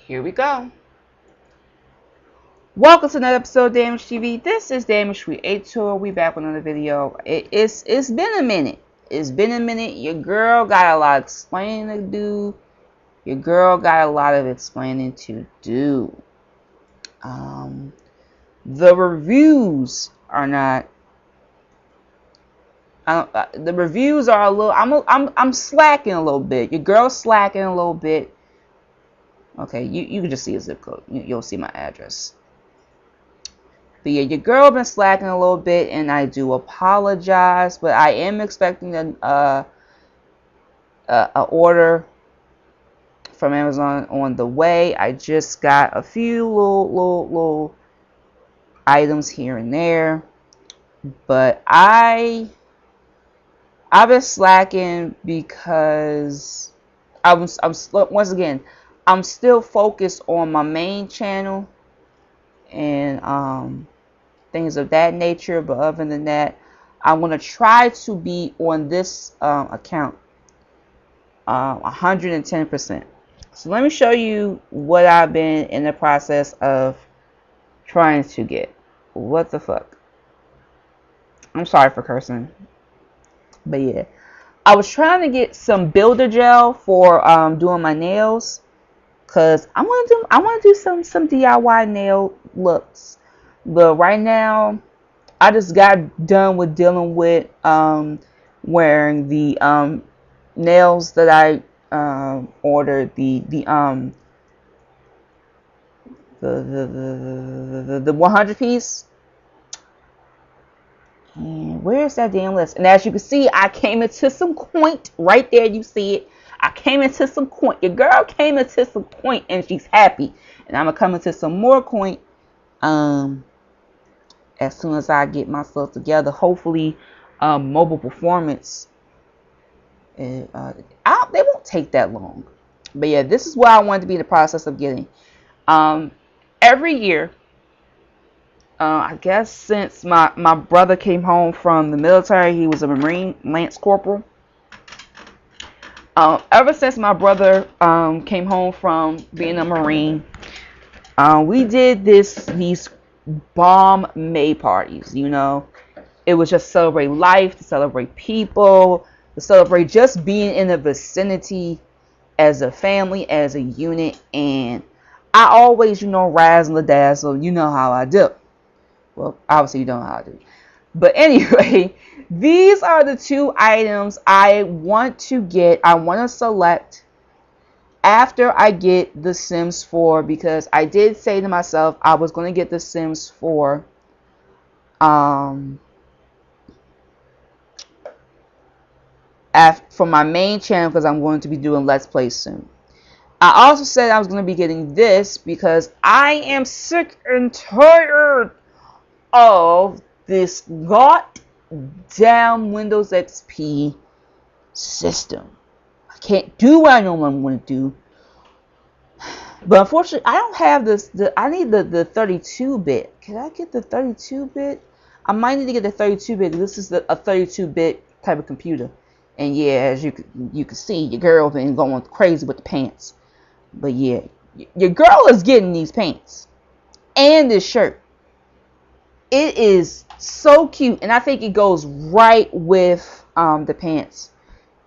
Here we go. Welcome to another episode of Damage TV. This is Damage Creator. We back with another video. It's been a minute. It's been a minute. Your girl got a lot of explaining to do. Your girl got a lot of explaining to do. The reviews are not. The reviews are a little. I'm slacking a little bit. Your girl's slacking a little bit. Okay, you can just see a zip code. You'll see my address. But yeah, your girl been slacking a little bit, and I do apologize. But I am expecting an order from Amazon on the way. I just got a few little items here and there, but I've been slacking because once again I'm still focused on my main channel and things of that nature. But other than that, I'm going to try to be on this account 110%. So let me show you what I've been in the process of trying to get. What the fuck? I'm sorry for cursing. But yeah, I was trying to get some builder gel for doing my nails, cause I want to do some DIY nail looks. But right now, I just got done with dealing with wearing the nails that I ordered, the 100 piece. And where's that damn list? And as you can see, I came into some point right there. You see it. I came into some coin. Your girl came into some coin and she's happy. And I'm going to come into some more coin as soon as I get myself together. Hopefully, mobile performance. They won't take that long. But yeah, this is what I wanted to be in the process of getting. Every year, I guess since my brother came home from the military, he was a Marine Lance Corporal. Ever since my brother came home from being a Marine, we did these bomb May parties. You know, it was just celebrate life, to celebrate people, to celebrate just being in the vicinity as a family, as a unit. And I always, razzle the dazzle. You know how I do. Well, obviously you don't know how I do. But anyway, these are the two items I want to get. I want to select after I get the Sims 4, because I did say to myself I was going to get the Sims 4 for my main channel, because I'm going to be doing Let's Play soon. I also said I was going to be getting this because I am sick and tired of this goddamn Windows XP system. I can't do what I normally want to do. But unfortunately, I don't have this. I need the 32-bit. Can I get the 32-bit? I might need to get the 32-bit. This is a 32-bit type of computer. And yeah, as you can see, your girl been going crazy with the pants. But yeah, your girl is getting these pants and this shirt. It is so cute, and I think it goes right with the pants.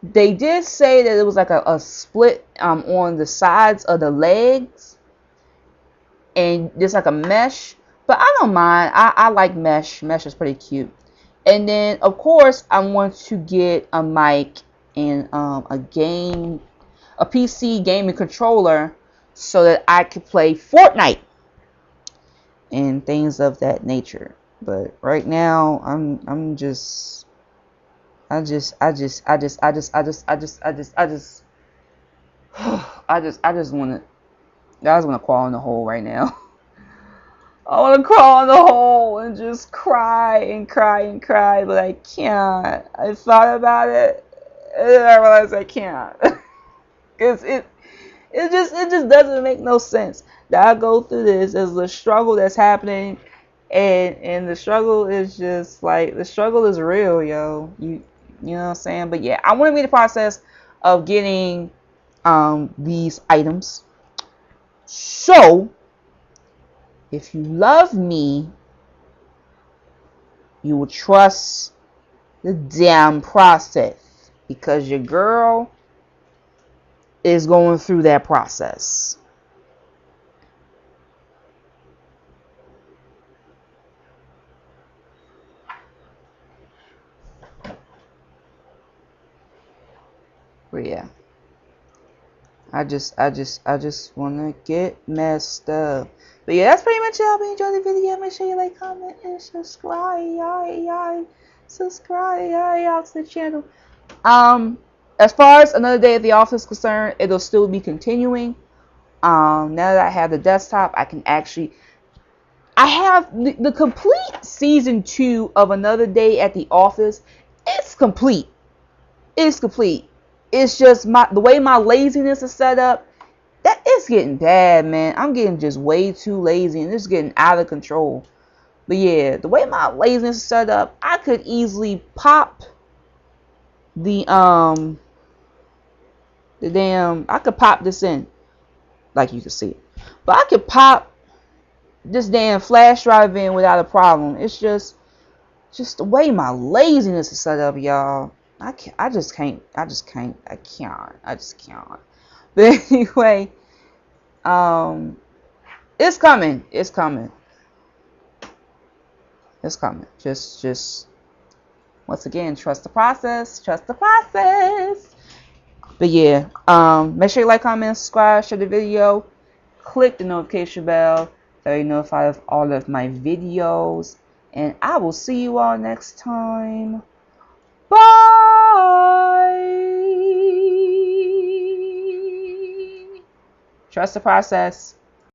They did say that it was like a split on the sides of the legs, and just like a mesh. But I don't mind. I like mesh. Mesh is pretty cute. And then, of course, I want to get a mic and a PC gaming controller so that I could play Fortnite and things of that nature. But right now I just want to crawl in the hole right now. I want to crawl in the hole and just cry and cry and cry, but I can't. I thought about it and then I realized I can't. Cause it just doesn't make no sense that I go through this as the struggle that's happening, and the struggle is just like, the struggle is real, yo. You know what I'm saying? But yeah, I want to be in the process of getting these items. So, if you love me, you will trust the damn process, because your girl is going through that process. But yeah, I just wanna get messed up. But yeah, that's pretty much it. I hope you enjoyed the video. Make sure you like, comment, and subscribe. Subscribe to the channel. As far as another day at the office is concerned, it'll still be continuing. Now that I have the desktop, I can actually, I have the complete season 2 of Another Day at the Office. It's complete. It's complete. It's just the way my laziness is set up. That it's getting bad, man. I'm getting just way too lazy, and it's getting out of control. But yeah, the way my laziness is set up, I could easily pop the I could pop this in, like you can see, but I could pop this damn flash drive in without a problem. It's just the way my laziness is set up, y'all. I just can't. But anyway, it's coming. Just once again, trust the process. But yeah, make sure you like, comment, subscribe, share the video, click the notification bell so you're notified of all of my videos, and I will see you all next time. Bye. Trust the process.